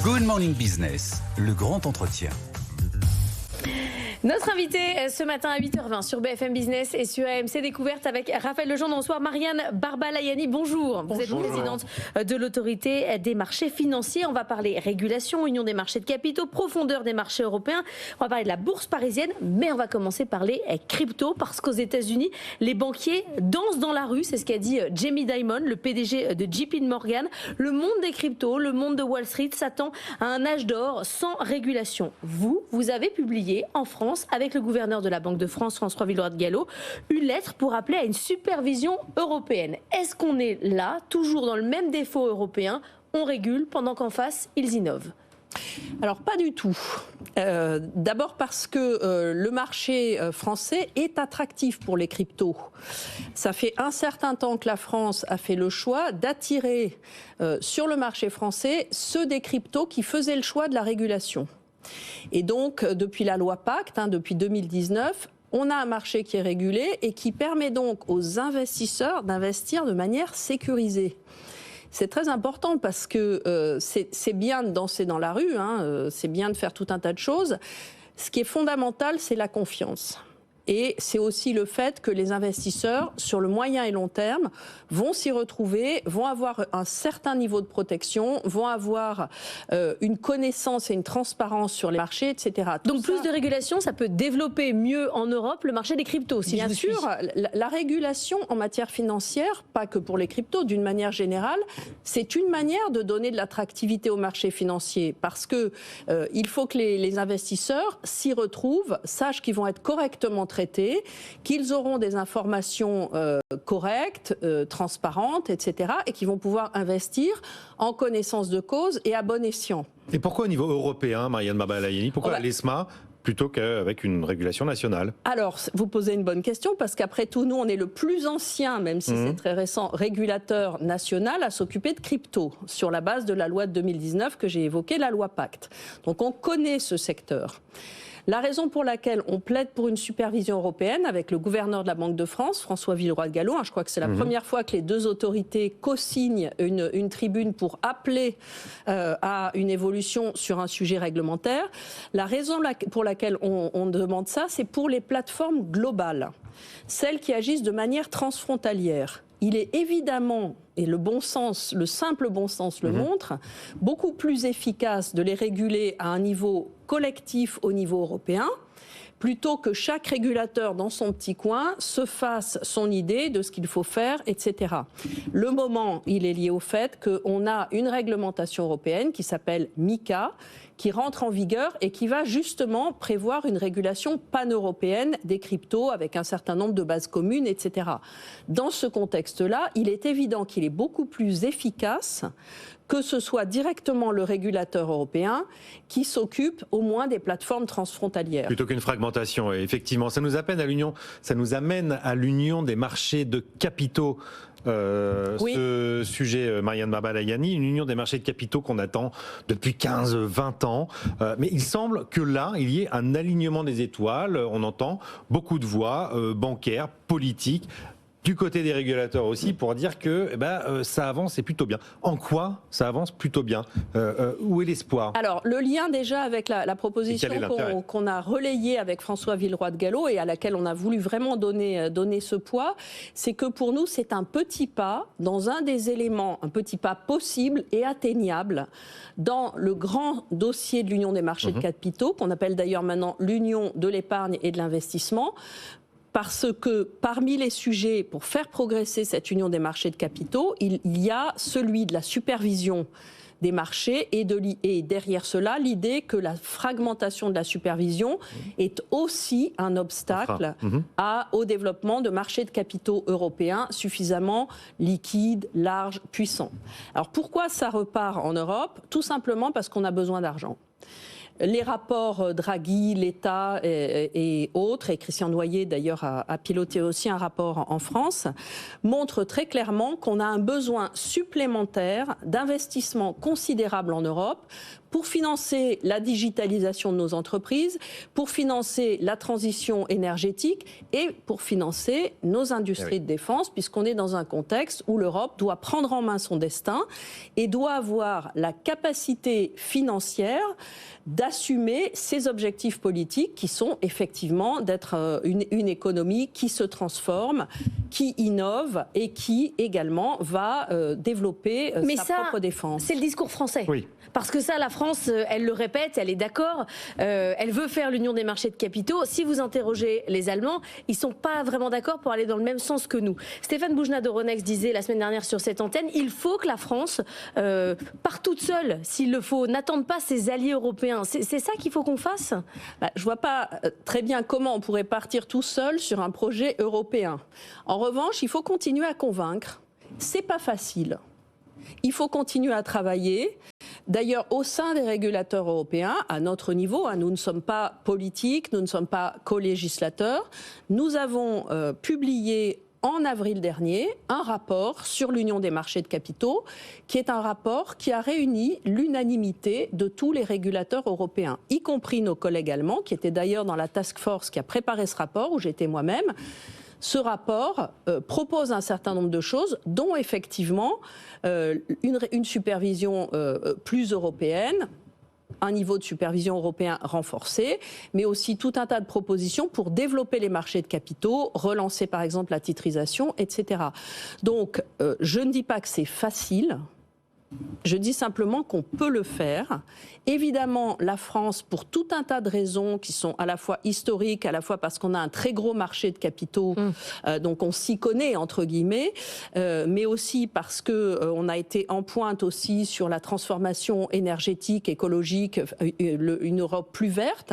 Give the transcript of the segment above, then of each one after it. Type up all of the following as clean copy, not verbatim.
Good Morning Business, le grand entretien. Notre invité ce matin à 8h20 sur BFM Business et sur AMC Découverte avec Raphaël Legendre. Bonsoir Marianne Barbalayani, bonjour. Vous êtes présidente de l'autorité des marchés financiers. On va parler régulation, union des marchés de capitaux, profondeur des marchés européens. On va parler de la bourse parisienne, mais on va commencer par les cryptos parce qu'aux États-Unis, les banquiers dansent dans la rue. C'est ce qu'a dit Jamie Dimon, le PDG de JP Morgan. Le monde des cryptos, le monde de Wall Street s'attend à un âge d'or sans régulation. Vous avez publié en France, avec le gouverneur de la Banque de France, François Villeroy-de-Galhau, une lettre pour appeler à une supervision européenne. Est-ce qu'on est là, toujours dans le même défaut européen, on régule pendant qu'en face, ils innovent ? Alors pas du tout. D'abord parce que le marché français est attractif pour les cryptos. Ça fait un certain temps que la France a fait le choix d'attirer sur le marché français ceux des cryptos qui faisaient le choix de la régulation. Et donc, depuis la loi Pacte, depuis 2019, on a un marché qui est régulé et qui permet donc aux investisseurs d'investir de manière sécurisée. C'est très important parce que c'est bien de danser dans la rue, c'est bien de faire tout un tas de choses. Ce qui est fondamental, c'est la confiance. Et c'est aussi le fait que les investisseurs, sur le moyen et long terme, vont s'y retrouver, vont avoir un certain niveau de protection, vont avoir une connaissance et une transparence sur les marchés, etc. Donc plus de régulation, ça peut développer mieux en Europe le marché des cryptos, si bien sûr, la régulation en matière financière, pas que pour les cryptos, d'une manière générale, c'est une manière de donner de l'attractivité au marché financier. Parce que il faut que les investisseurs s'y retrouvent, sachent qu'ils vont être correctement traités, qu'ils auront des informations correctes, transparentes, etc. et qu'ils vont pouvoir investir en connaissance de cause et à bon escient. Et pourquoi au niveau européen, Marianne Barbalayani, pourquoi l'ESMA plutôt qu'avec une régulation nationale? Alors, vous posez une bonne question, parce qu'après tout, nous, on est le plus ancien, même si c'est très récent, régulateur national à s'occuper de crypto, sur la base de la loi de 2019 que j'ai évoquée, la loi Pacte. Donc, on connaît ce secteur. La raison pour laquelle on plaide pour une supervision européenne avec le gouverneur de la Banque de France, François Villeroy-de-Galhau, je crois que c'est la première fois que les deux autorités co-signent une tribune pour appeler à une évolution sur un sujet réglementaire. La raison pour laquelle on demande ça, c'est pour les plateformes globales, celles qui agissent de manière transfrontalière. Il est évidemment, et le bon sens, le simple bon sens le montre, beaucoup plus efficace de les réguler à un niveau collectif au niveau européen, plutôt que chaque régulateur dans son petit coin se fasse son idée de ce qu'il faut faire, etc. Le moment, il est lié au fait qu'on a une réglementation européenne qui s'appelle MiCA, qui rentre en vigueur et qui va justement prévoir une régulation pan-européenne des cryptos avec un certain nombre de bases communes, etc. Dans ce contexte-là, il est évident qu'il est beaucoup plus efficace que ce soit directement le régulateur européen qui s'occupe au moins des plateformes transfrontalières. Plutôt qu'une fragmentation, effectivement. Ça nous amène à l'union des marchés de capitaux. Ce sujet, Marianne Barbalayani, une union des marchés de capitaux qu'on attend depuis 15-20 ans. Mais il semble que là, il y ait un alignement des étoiles. On entend beaucoup de voix bancaires, politiques, du côté des régulateurs aussi, pour dire que ça avance et plutôt bien. En quoi ça avance plutôt bien? Où est l'espoir? Alors, le lien déjà avec la proposition qu'on a relayée avec François Villeroy-de-Galhau et à laquelle on a voulu vraiment donner ce poids, c'est que pour nous, c'est un petit pas dans un des éléments, un petit pas possible et atteignable dans le grand dossier de l'Union des marchés de capitaux, qu'on appelle d'ailleurs maintenant l'Union de l'épargne et de l'investissement. Parce que parmi les sujets pour faire progresser cette union des marchés de capitaux, il y a celui de la supervision des marchés et derrière cela, l'idée que la fragmentation de la supervision est aussi un obstacle au développement de marchés de capitaux européens suffisamment liquides, larges, puissants. Alors pourquoi ça repart en Europe? Tout simplement parce qu'on a besoin d'argent. Les rapports Draghi, l'État et autres, et Christian Noyer d'ailleurs a piloté aussi un rapport en France, montrent très clairement qu'on a un besoin supplémentaire d'investissement considérable en Europe pour financer la digitalisation de nos entreprises, pour financer la transition énergétique et pour financer nos industries de défense, puisqu'on est dans un contexte où l'Europe doit prendre en main son destin et doit avoir la capacité financière d'assumer ses objectifs politiques qui sont effectivement d'être une économie qui se transforme, qui innove et qui également va développer sa propre défense. C'est le discours français. Oui. Parce que ça, la France, elle le répète, elle est d'accord, elle veut faire l'union des marchés de capitaux. Si vous interrogez les Allemands, ils ne sont pas vraiment d'accord pour aller dans le même sens que nous. Stéphane Boujnah d'Euronext disait la semaine dernière sur cette antenne, il faut que la France parte toute seule, s'il le faut, n'attende pas ses alliés européens. C'est ça qu'il faut qu'on fasse ? Je ne vois pas très bien comment on pourrait partir tout seul sur un projet européen. En revanche, il faut continuer à convaincre. Ce n'est pas facile. Il faut continuer à travailler. D'ailleurs, au sein des régulateurs européens, à notre niveau, nous ne sommes pas politiques, nous ne sommes pas co-législateurs. Nous avons publié en avril dernier un rapport sur l'union des marchés de capitaux, qui est un rapport qui a réuni l'unanimité de tous les régulateurs européens, y compris nos collègues allemands, qui étaient d'ailleurs dans la task force qui a préparé ce rapport, où j'étais moi-même. Ce rapport propose un certain nombre de choses, dont effectivement une supervision plus européenne, un niveau de supervision européen renforcé, mais aussi tout un tas de propositions pour développer les marchés de capitaux, relancer par exemple la titrisation, etc. Donc, je ne dis pas que c'est facile. Je dis simplement qu'on peut le faire. Évidemment, la France, pour tout un tas de raisons qui sont à la fois historiques, à la fois parce qu'on a un très gros marché de capitaux, donc on s'y connaît, entre guillemets, mais aussi parce qu'on a été en pointe aussi sur la transformation énergétique, écologique, une Europe plus verte.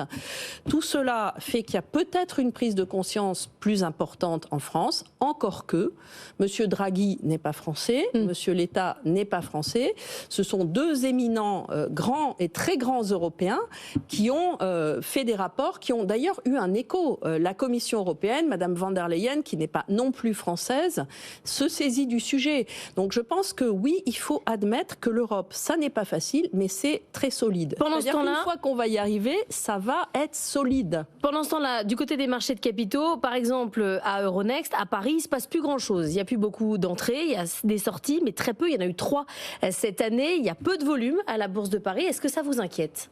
Tout cela fait qu'il y a peut-être une prise de conscience plus importante en France, encore que M. Draghi n'est pas français, M. Letta n'est pas français. Ce sont deux éminents grands et très grands Européens qui ont fait des rapports qui ont d'ailleurs eu un écho. La Commission européenne, Mme von der Leyen, qui n'est pas non plus française, se saisit du sujet. Donc je pense que oui, il faut admettre que l'Europe, ça n'est pas facile, mais c'est très solide. Pendant ce temps-là, une fois qu'on va y arriver, ça va être solide. Pendant ce temps-là, du côté des marchés de capitaux, par exemple à Euronext, à Paris, il ne se passe plus grand-chose. Il n'y a plus beaucoup d'entrées, il y a des sorties, mais très peu. Il y en a eu 3 cette année. Il y a peu de volume à la Bourse de Paris. Est-ce que ça vous inquiète ?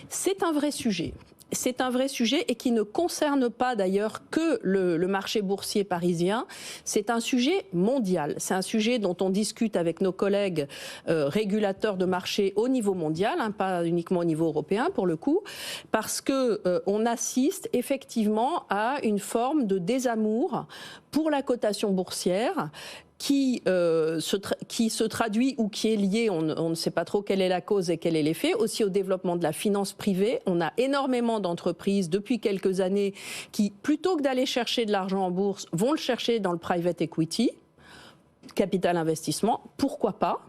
C'est un vrai sujet. C'est un vrai sujet et qui ne concerne pas d'ailleurs que le marché boursier parisien. C'est un sujet mondial. C'est un sujet dont on discute avec nos collègues régulateurs de marché au niveau mondial, pas uniquement au niveau européen pour le coup, parce qu'on assiste effectivement à une forme de désamour pour la cotation boursière qui se traduit ou qui est lié, on ne sait pas trop quelle est la cause et quel est l'effet, aussi au développement de la finance privée. On a énormément d'entreprises depuis quelques années qui, plutôt que d'aller chercher de l'argent en bourse, vont le chercher dans le private equity, capital investissement. Pourquoi pas ?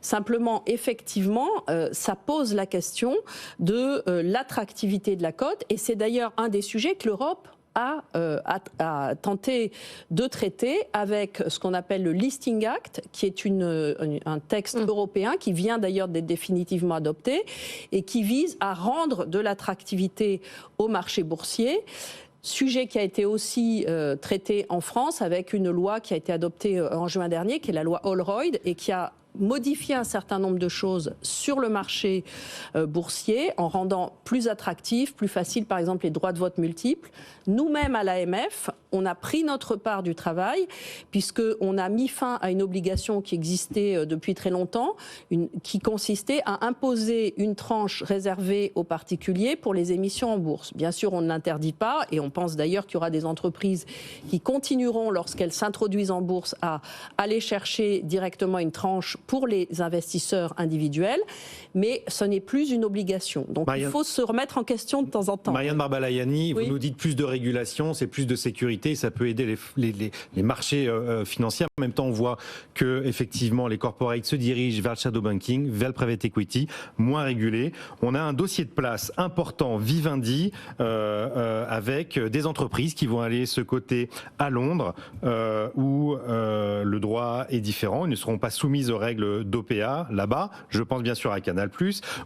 Simplement, effectivement, ça pose la question de l'attractivité de la cote, et c'est d'ailleurs un des sujets que l'Europe a tenté de traiter avec ce qu'on appelle le Listing Act, qui est un texte européen qui vient d'ailleurs d'être définitivement adopté et qui vise à rendre de l'attractivité au marché boursier. Sujet qui a été aussi traité en France avec une loi qui a été adoptée en juin dernier, qui est la loi Holroyd, et qui a modifier un certain nombre de choses sur le marché boursier en rendant plus attractif, plus facile par exemple les droits de vote multiples. Nous-mêmes à l'AMF, on a pris notre part du travail puisqu'on a mis fin à une obligation qui existait depuis très longtemps, qui consistait à imposer une tranche réservée aux particuliers pour les émissions en bourse. Bien sûr, on ne l'interdit pas et on pense d'ailleurs qu'il y aura des entreprises qui continueront lorsqu'elles s'introduisent en bourse à aller chercher directement une tranche pour les investisseurs individuels, mais ce n'est plus une obligation. Donc il faut se remettre en question de temps en temps. Marianne Barbalayani, vous nous dites plus de régulation, c'est plus de sécurité, ça peut aider les marchés financiers. En même temps, on voit que effectivement les corporates se dirigent vers le shadow banking, vers le private equity, moins régulé. On a un dossier de place important, Vivendi, avec des entreprises qui vont aller se coter à Londres, où le droit est différent. Ils ne seront pas soumis aux règles d'OPA là-bas. Je pense bien sûr à Canal+,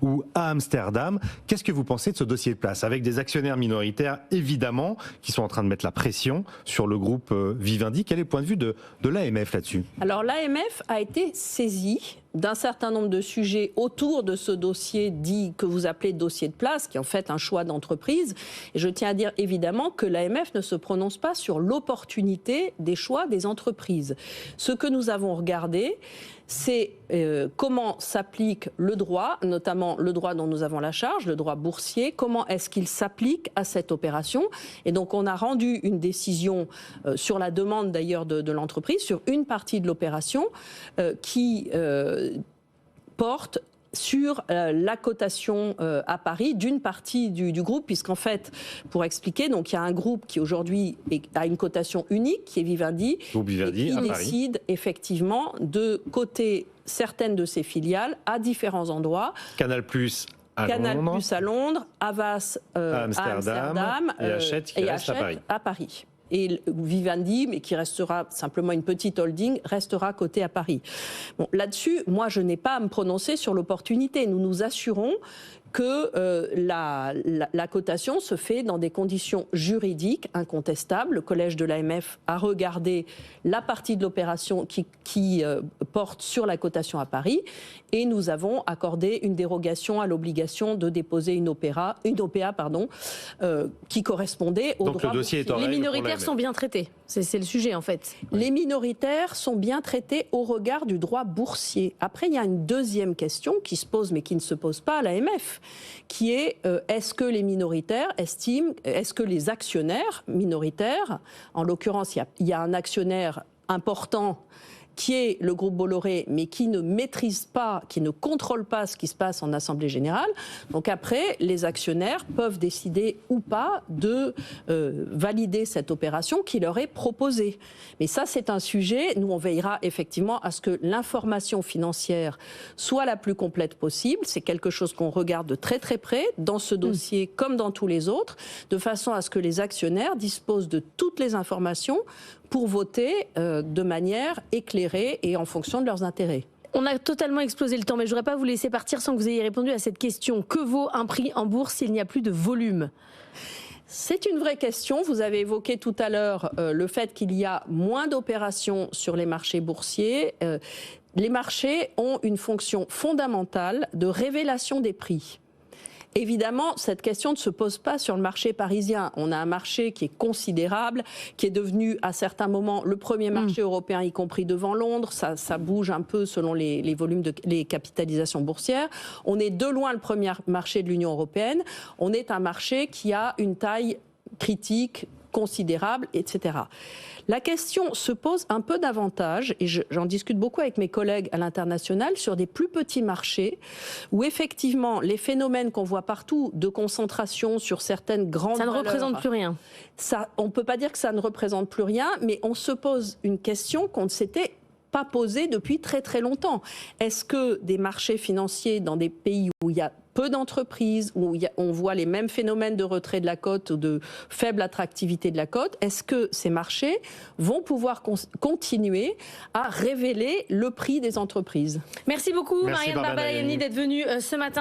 ou à Amsterdam. Qu'est-ce que vous pensez de ce dossier de place, avec des actionnaires minoritaires, évidemment, qui sont en train de mettre la pression sur le groupe Vivendi? Quel est le point de vue de l'AMF là-dessus? Alors l'AMF a été saisie d'un certain nombre de sujets autour de ce dossier dit que vous appelez dossier de place, qui est en fait un choix d'entreprise. Et je tiens à dire évidemment que l'AMF ne se prononce pas sur l'opportunité des choix des entreprises. Ce que nous avons regardé, c'est comment s'applique le droit, notamment le droit dont nous avons la charge, le droit boursier, comment est-ce qu'il s'applique à cette opération. Et donc on a rendu une décision sur la demande d'ailleurs de l'entreprise, sur une partie de l'opération qui porte sur la cotation à Paris d'une partie du groupe, puisqu'en fait, pour expliquer, donc il y a un groupe qui aujourd'hui a une cotation unique, qui est Vivendi, et qui décide effectivement de coter certaines de ses filiales à différents endroits. Canal+ à Londres, Havas à Amsterdam et Hachette qui reste à Paris. Et Vivendi, mais qui restera simplement une petite holding, restera coté à Paris. Bon, là-dessus, moi, je n'ai pas à me prononcer sur l'opportunité. Nous nous assurons que la cotation se fait dans des conditions juridiques incontestables. Le collège de l'AMF a regardé la partie de l'opération qui porte sur la cotation à Paris, et nous avons accordé une dérogation à l'obligation de déposer une OPA qui correspondait au droit. Le dossier est en règle. Les minoritaires sont bien traités. C'est le sujet en fait. Les minoritaires sont bien traités au regard du droit boursier. Après, il y a une deuxième question qui se pose, mais qui ne se pose pas à l'AMF, qui est est-ce que les minoritaires estiment, est-ce que les actionnaires minoritaires, en l'occurrence, il y a un actionnaire important qui est le groupe Bolloré, mais qui ne maîtrise pas, qui ne contrôle pas ce qui se passe en Assemblée Générale. Donc après, les actionnaires peuvent décider ou pas de valider cette opération qui leur est proposée. Mais ça, c'est un sujet. Nous, on veillera effectivement à ce que l'information financière soit la plus complète possible. C'est quelque chose qu'on regarde de très très près dans ce dossier comme dans tous les autres, de façon à ce que les actionnaires disposent de toutes les informations pour voter de manière éclairée et en fonction de leurs intérêts. On a totalement explosé le temps, mais je ne voudrais pas vous laisser partir sans que vous ayez répondu à cette question. Que vaut un prix en bourse s'il n'y a plus de volume ? C'est une vraie question. Vous avez évoqué tout à l'heure le fait qu'il y a moins d'opérations sur les marchés boursiers. Les marchés ont une fonction fondamentale de révélation des prix. Évidemment, cette question ne se pose pas sur le marché parisien. On a un marché qui est considérable, qui est devenu à certains moments le premier marché européen, y compris devant Londres. Ça bouge un peu selon les volumes, les capitalisations boursières. On est de loin le premier marché de l'Union européenne. On est un marché qui a une taille critique, considérable, etc. La question se pose un peu davantage, et j'en discute beaucoup avec mes collègues à l'international, sur des plus petits marchés où effectivement les phénomènes qu'on voit partout de concentration sur certaines grandes valeurs... Ça ne représente plus rien. On ne peut pas dire que ça ne représente plus rien, mais on se pose une question qu'on ne s'était pas posée depuis très très longtemps. Est-ce que des marchés financiers dans des pays où il y a peu d'entreprises, où on voit les mêmes phénomènes de retrait de la cote ou de faible attractivité de la cote, est-ce que ces marchés vont pouvoir continuer à révéler le prix des entreprises ? Merci beaucoup, Marianne Barbalayani, d'être venue ce matin.